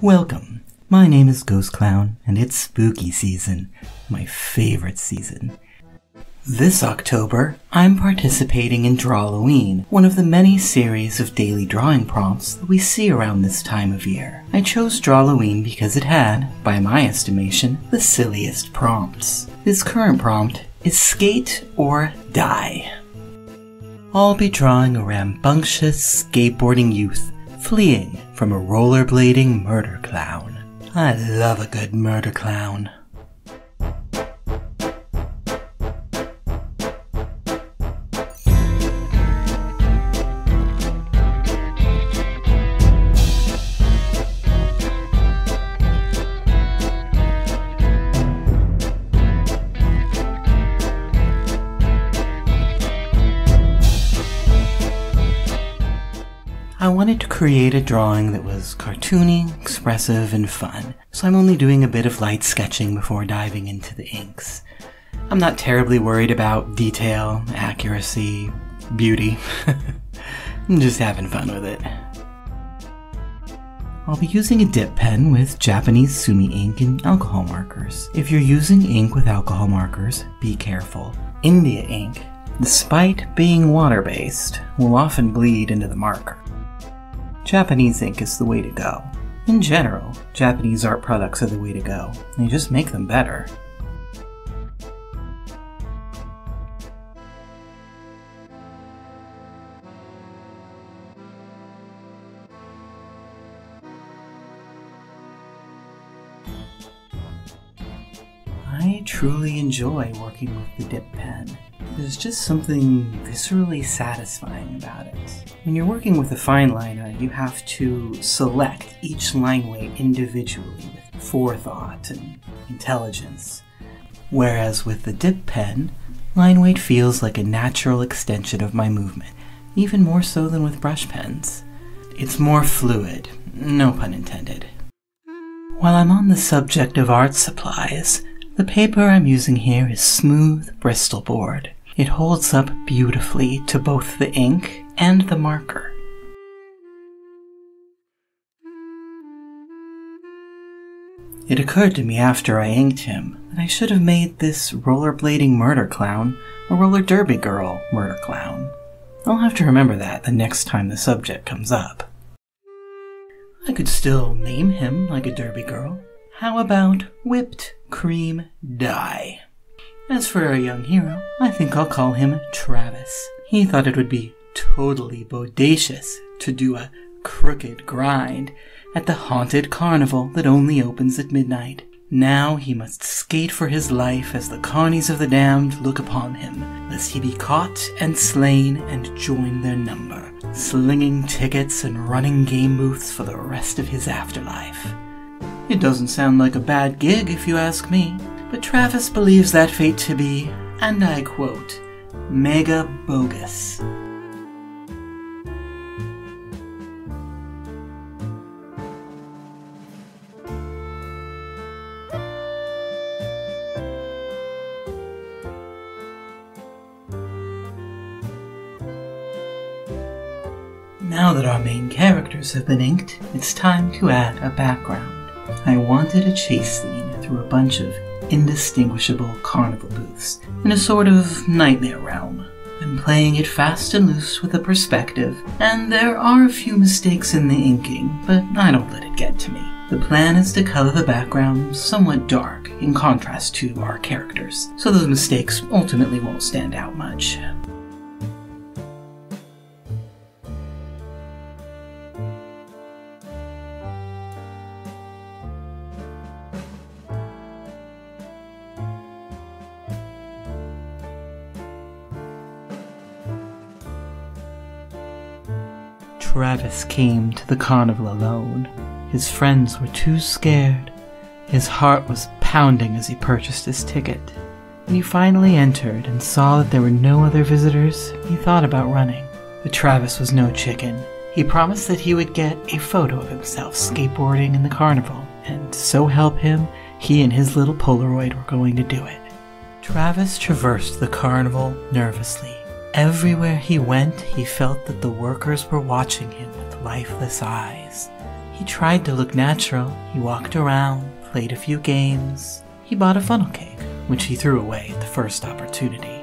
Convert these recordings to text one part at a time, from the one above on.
Welcome! My name is Ghost Clown, and it's spooky season, my favorite season. This October, I'm participating in Drawlloween, one of the many series of daily drawing prompts that we see around this time of year. I chose Drawlloween because it had, by my estimation, the silliest prompts. This current prompt is skate or die. I'll be drawing a rambunctious skateboarding youth fleeing from a rollerblading murder clown. I love a good murder clown. I wanted to create a drawing that was cartoony, expressive, and fun, so I'm only doing a bit of light sketching before diving into the inks. I'm not terribly worried about detail, accuracy, beauty. I'm just having fun with it. I'll be using a dip pen with Japanese sumi ink and alcohol markers. If you're using ink with alcohol markers, be careful. India ink, despite being water-based, will often bleed into the marker. Japanese ink is the way to go. In general, Japanese art products are the way to go. They just make them better. I truly enjoy working with the dip pen. There's just something viscerally satisfying about it. When you're working with a fine liner, you have to select each line weight individually with forethought and intelligence. Whereas with the dip pen, line weight feels like a natural extension of my movement, even more so than with brush pens. It's more fluid, no pun intended. While I'm on the subject of art supplies, the paper I'm using here is smooth Bristol board. It holds up beautifully to both the ink and the marker. It occurred to me after I inked him that I should have made this rollerblading murder clown a roller derby girl murder clown. I'll have to remember that the next time the subject comes up. I could still name him like a derby girl. How about Whipped Cream Die? As for our young hero, I think I'll call him Travis. He thought it would be totally bodacious to do a crooked grind at the haunted carnival that only opens at midnight. Now he must skate for his life as the carnies of the damned look upon him, lest he be caught and slain and join their number, slinging tickets and running game booths for the rest of his afterlife. It doesn't sound like a bad gig if you ask me, but Travis believes that fate to be, and I quote, mega bogus. Now that our main characters have been inked, it's time to add a background. I wanted a chase scene through a bunch of indistinguishable carnival booths in a sort of nightmare realm. I'm playing it fast and loose with a perspective, and there are a few mistakes in the inking, but I don't let it get to me. The plan is to color the background somewhat dark in contrast to our characters, so those mistakes ultimately won't stand out much. Travis came to the carnival alone. His friends were too scared. His heart was pounding as he purchased his ticket. When he finally entered and saw that there were no other visitors, he thought about running. But Travis was no chicken. He promised that he would get a photo of himself skateboarding in the carnival, and so help him, he and his little Polaroid were going to do it. Travis traversed the carnival nervously. Everywhere he went, he felt that the workers were watching him with lifeless eyes. He tried to look natural. He walked around, played a few games. He bought a funnel cake, which he threw away at the first opportunity.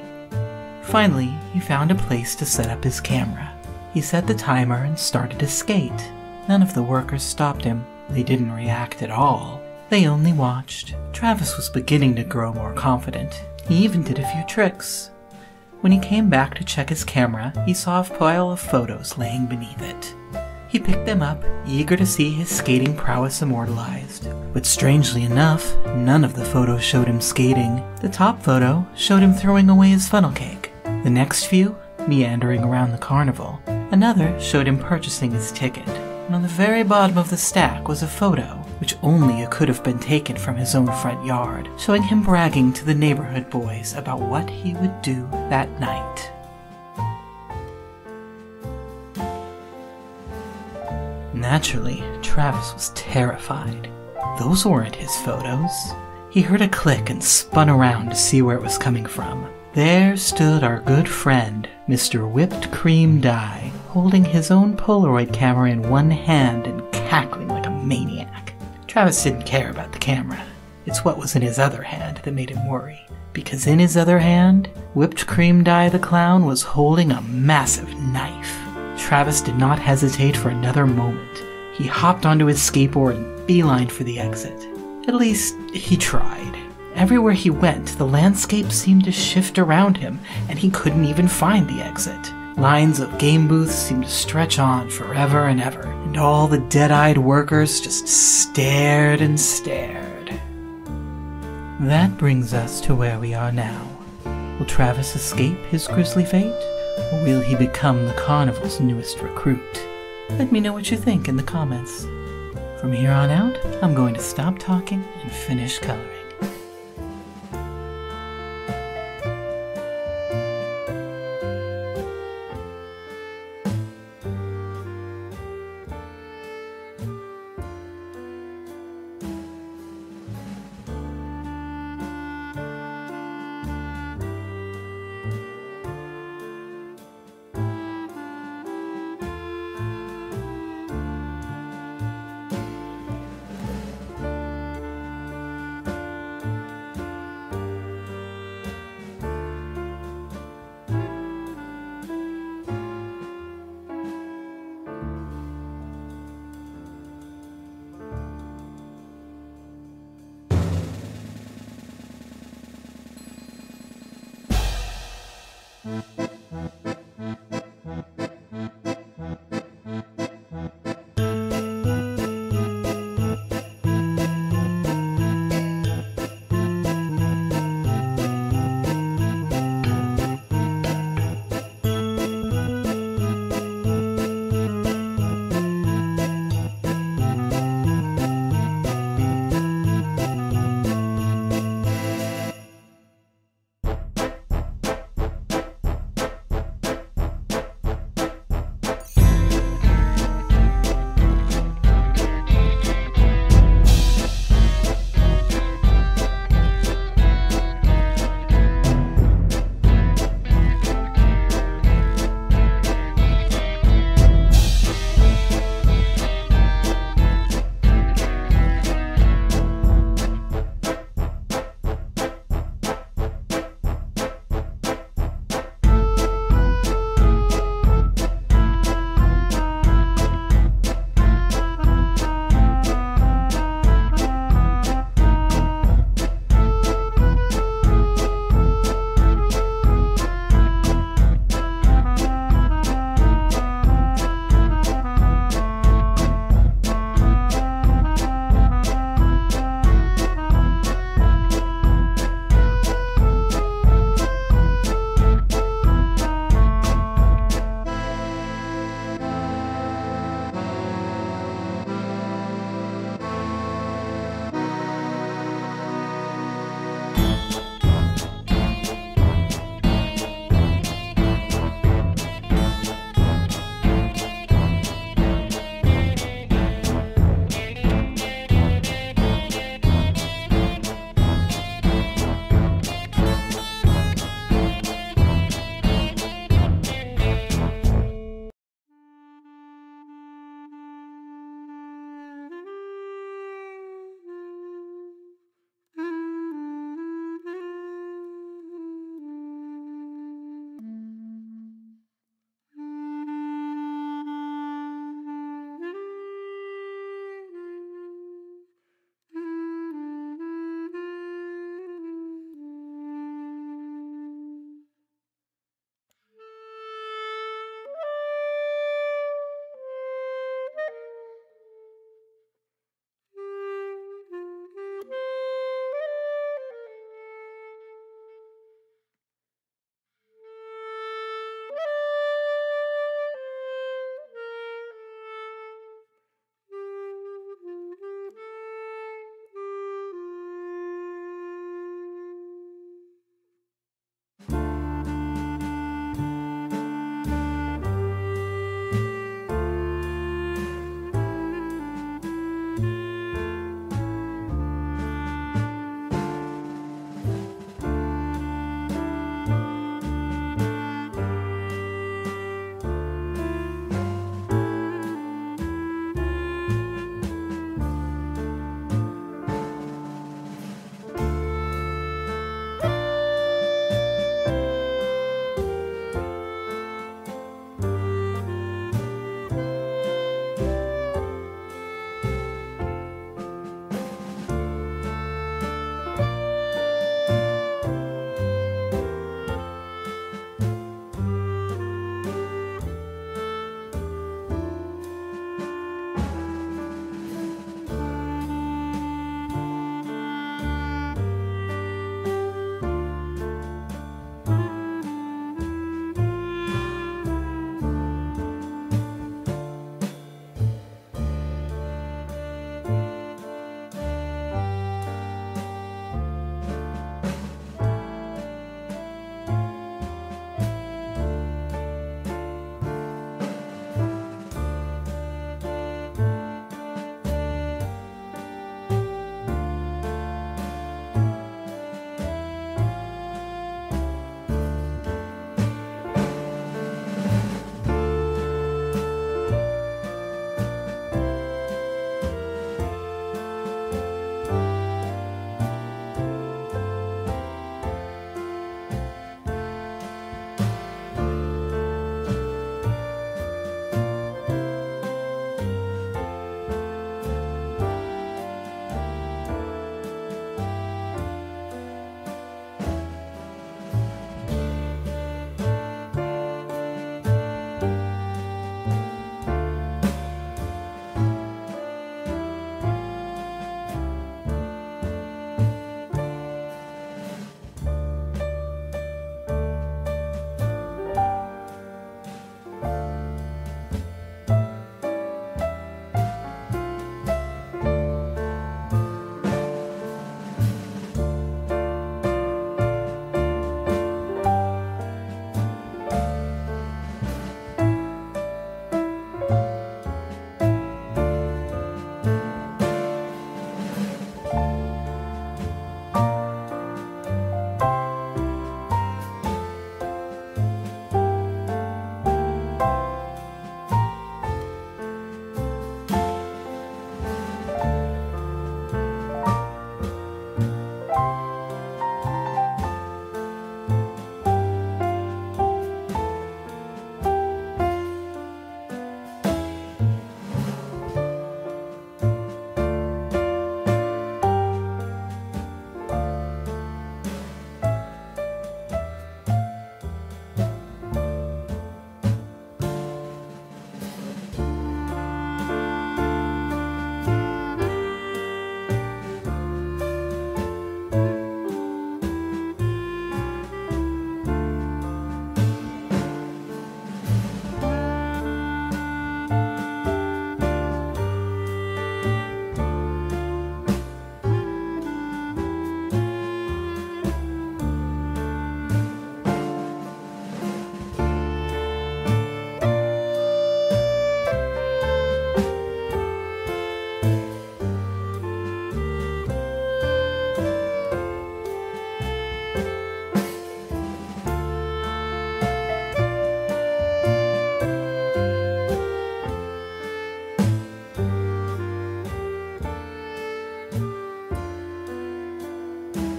Finally, he found a place to set up his camera. He set the timer and started to skate. None of the workers stopped him. They didn't react at all. They only watched. Travis was beginning to grow more confident. He even did a few tricks. When he came back to check his camera, he saw a pile of photos laying beneath it. He picked them up, eager to see his skating prowess immortalized. But strangely enough, none of the photos showed him skating. The top photo showed him throwing away his funnel cake. The next few, meandering around the carnival. Another showed him purchasing his ticket. And on the very bottom of the stack was a photo, which only could have been taken from his own front yard, showing him bragging to the neighborhood boys about what he would do that night. Naturally, Travis was terrified. Those weren't his photos. He heard a click and spun around to see where it was coming from. There stood our good friend, Mr. Whipped Cream Dye, holding his own Polaroid camera in one hand and cackling like a maniac. Travis didn't care about the camera. It's what was in his other hand that made him worry. Because in his other hand, Whipped Cream Dye the Clown was holding a massive knife. Travis did not hesitate for another moment. He hopped onto his skateboard and beelined for the exit. At least, he tried. Everywhere he went, the landscape seemed to shift around him, and he couldn't even find the exit. Lines of game booths seemed to stretch on forever and ever, and all the dead-eyed workers just stared and stared. That brings us to where we are now. Will Travis escape his grisly fate, or will he become the carnival's newest recruit? Let me know what you think in the comments. From here on out, I'm going to stop talking and finish coloring.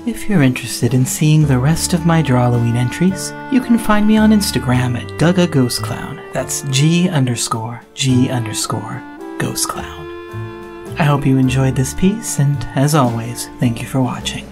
If you're interested in seeing the rest of my Drawlloween entries, you can find me on Instagram at GugaGhostClown. That's G_G_Ghostclown. I hope you enjoyed this piece, and as always, thank you for watching.